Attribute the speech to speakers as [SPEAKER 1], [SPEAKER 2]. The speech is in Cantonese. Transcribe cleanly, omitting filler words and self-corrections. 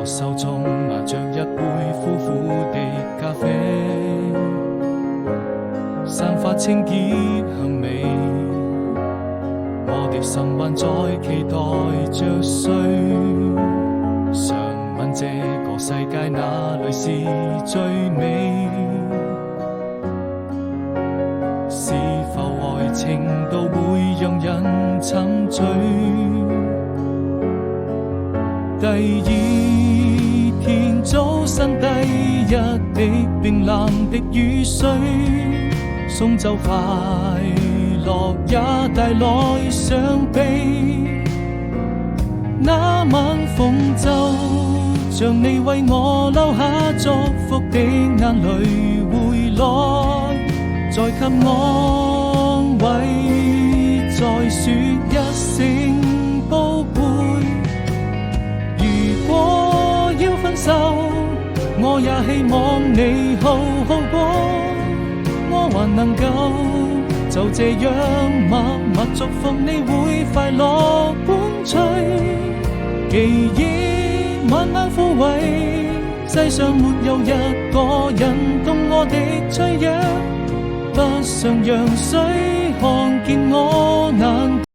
[SPEAKER 1] 手中拿着一杯苦苦的咖啡，散發清潔香味。我的心還在期待着誰，想問這個世界哪裏是最美？是否愛情都會讓人沉醉？第二天早晨，第一滴冰冷的雨水，送走快樂也帶來傷悲。那晚風就像你為我留下祝福的眼淚回來，再給安慰，再說一聲寶貝。如果要分手，我也希望你好好過，我還能夠就這樣默默祝福你會快樂伴隨。記憶慢慢枯萎，世上沒有一個人懂我的脆弱，不想讓誰看見我難